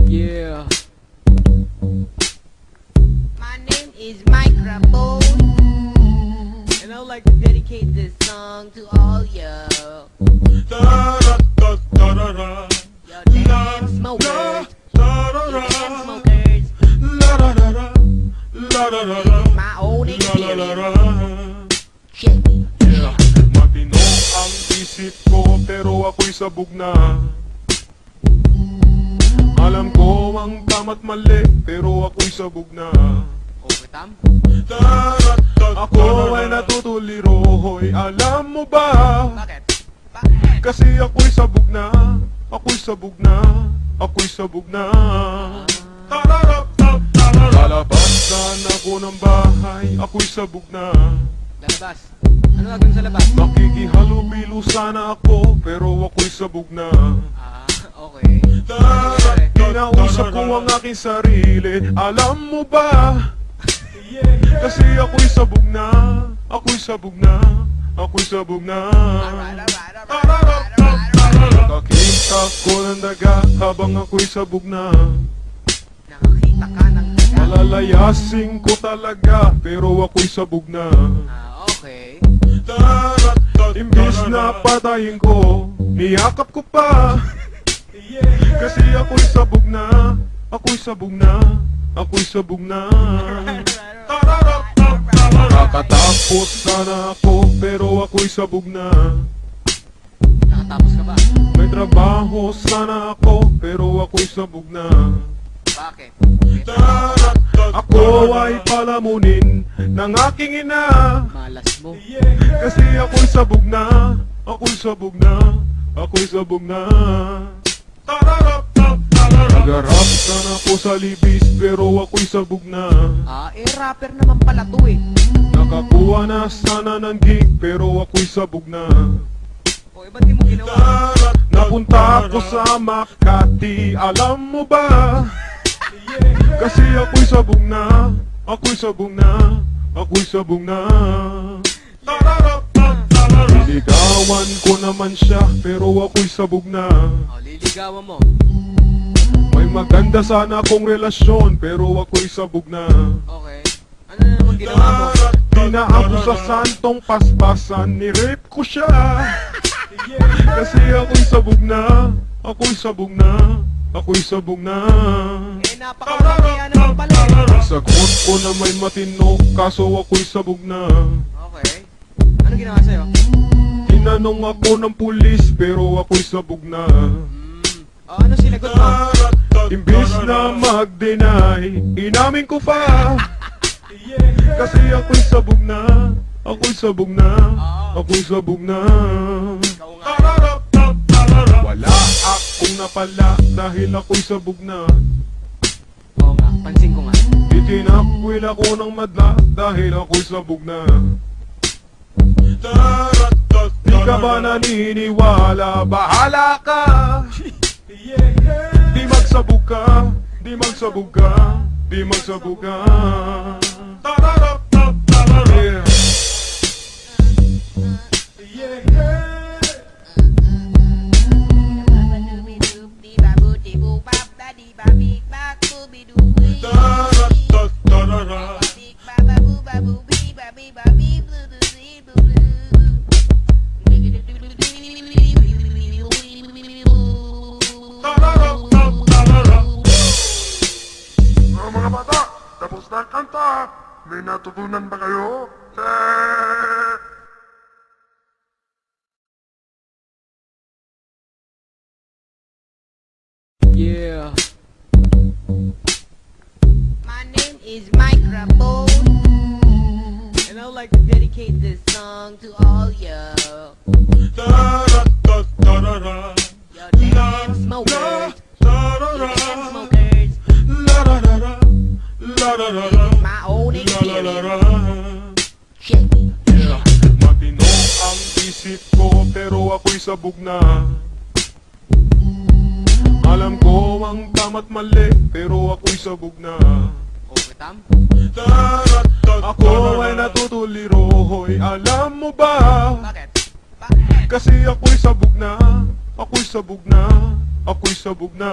Yeah. My name is Microphone, and I'd like to dedicate this song to all you. Yo, damn smokers. You damn smokers. My own experience. Check it. Matino ang isip ko pero ako'y sabog na. Alam ko ang tama't mali pero ako'y sabog na. Okay, Tam? Ako ay natutuliro, hoy, alam mo ba? Bakit? Bakit? Kasi ako'y sabog na, ako'y sabog na, ako'y sabog na. Lalabas na ako ng bahay, ako'y sabog na. Lalabas. Ano gagawin sa labas? Makikihalubilo sana ako, pero ako'y sabog na. Okay. Kinausap ko ang aking sarili, alam mo ba? Kasi ako'y sabog na, ako'y sabog na, ako'y sabog na. Nakakita ko ng daga habang ako'y sabog na. Nakakita ka ng daga. Malalayasin ko talaga, pero ako'y sabog na. Okay. Imbis na patayin ko, niyakap ko pa. Kasi ako'y sabog na, ako'y sabog na, ako'y sabog na. Nakatapos sana ako, pero ako'y sabog na. Nakatapos ka ba? May trabaho sana ako, pero ako'y sabog na. Bakit? Ako ay palamunin ng aking ina. Malas mo. Kasi ako'y sabog na, ako'y sabog na, ako'y sabog na. Nagarap sana ako sa libis, pero ako'y sabog na. Rapper naman pala to eh. Nakakuha na sana ng gig, pero ako'y sabog na. O, ba't di mo ginawa? Napunta ako sa Makati, alam mo ba? Kasi ako'y sabog na, ako'y sabog na, ako'y sabog na. Liligawan ko naman siya, pero ako'y sabog na. Liligawan mo. May maganda sana akong relasyon, pero ako'y sabog na. Okay. Ano na naman ginawa mo? Dinaan ko sa santong paspasan, ni-rape ko siya. Kasi ako'y sabog na, ako'y sabog na, ako'y sabog na. Napakalamaya naman pala eh. Sagot ko na may matino, kaso ako'y sabog na. Okay. Ano ginawa sa'yo? Tinanong ako ng pulis, pero ako'y sabog na. Ano sinagot mo? Imbis na mag-deny, inamin ko pa. Kasi ako'y sabog na, ako'y sabog na, ako'y sabog na. Wala akong napala dahil ako'y sabog na. Oo nga, pansin ko nga. Itinakwil ako ng madla dahil ako'y sabog na. Di ka ba naniniwala? Bahala ka! Di magsabog ka, di magsabog ka, di magsabog ka. Yeah. Mga bata, tapos na ang kanta. May natutunan ba kayo? Yeah. My name is Microphone, and I'd like to dedicate this song to all you. Yo, damn smokers. You damn smokers. My own experience. Check it. Matino ang isip ko pero ako'y sabog na. Alam ko ang tama't mali pero ako'y sabog na. Okay, Tam? Ako ay natutuliro, hoy, alam mo ba? Bakit? Bakit? Kasi ako'y sabog na, ako'y sabog na, ako'y sabog na.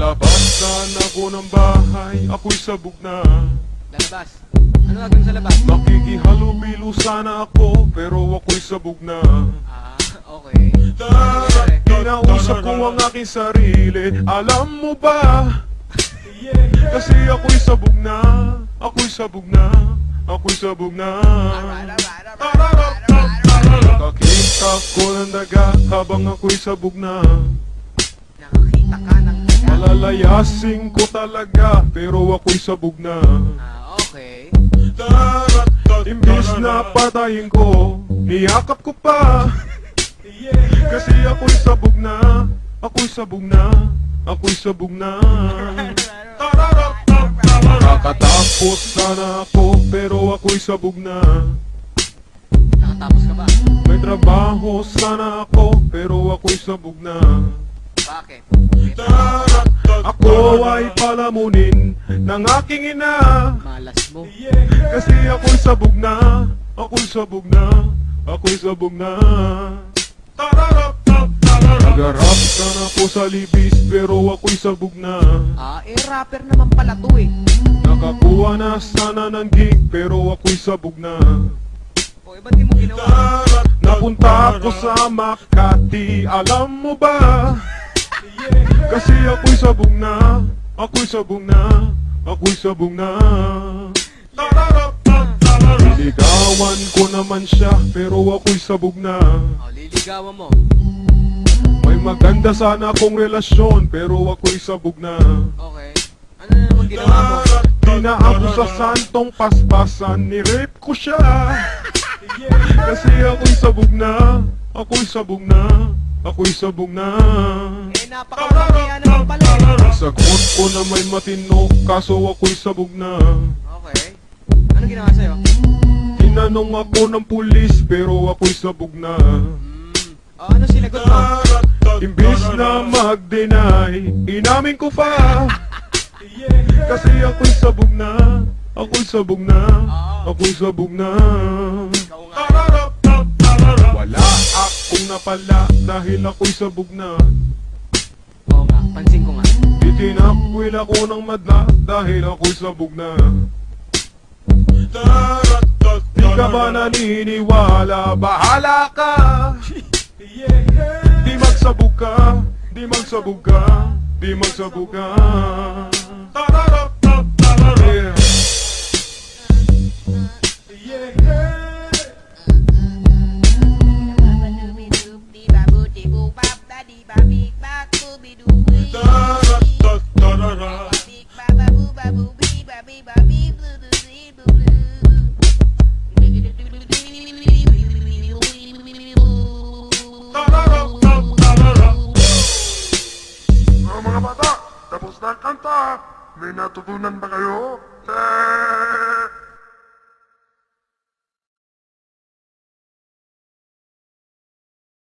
Lalabasan ako ng bahay, ako'y sabog na. Lalabas. Ano gagawin sa labas? Nakikihalubilo sana ako, pero ako'y sabog na. Ah, okay. Kinausap ko ang aking sarili, alam mo ba? Kasi ako'y sabog na, ako'y sabog na, ako'y sabog na. Nakakita ko ng daga habang ako'y sabog na. Nakakita ka ng daga. Malalayasin ko talaga, pero ako'y sabog na. Ah, okay. Imbis na patayin ko, niyakap ko pa. Kasi ako'y sabog na, ako'y sabog na, ako'y sabog na. Nakatapos sana ako, pero ako'y sabog na. Nakatapos ka ba? May trabaho sana ako, pero ako'y sabog na. Bakit? Ako ay palamunin ng aking ina. Malas mo. Kasi ako'y sabog na, ako'y sabog na, ako'y sabog na. Nagarap sana ako sa libis, pero ako'y sabog na. Ah, rapper naman pala to eh. Nakakuha na sana ng gig, pero ako'y sabog na. O, ba't di mo ginawa? Napunta ako sa Makati, alam mo ba? Kasi ako'y sabog na, ako'y sabog na, ako'y sabog na. Liligawan ko naman siya, pero ako'y sabog na. O, liligawan mo. May maganda sana akong relasyon, pero ako'y sabog na. Okay. Ano na naman ginawa mo? Di na ako sa santong paspasan, ni-rape ko siya. Kasi ako'y sabog na, ako'y sabog na, ako'y sabog na. Eh, napakamakaya naman pala eh. Sagot ko na may matino, kaso ako'y sabog na. Okay. Ano ginawa sa'yo? Tinanong ako ng pulis, pero ako'y sabog na. O, ano sinagot mo? Imbis na mag-deny, inamin ko pa. Kasi ako'y sabog na, ako'y sabog na, ako'y sabog na. Ikaw nga. Wala akong napala dahil ako'y sabog na. Oo nga, pansin ko nga. Itinakwil ako ng madla dahil ako'y sabog na. Di ka ba naniniwala? Bahala ka! Di magsabog ka, di magsabog ka, di magsabog ka. Yeah. Mga bata, tapos na ang kanta. May natutunan ba kayo?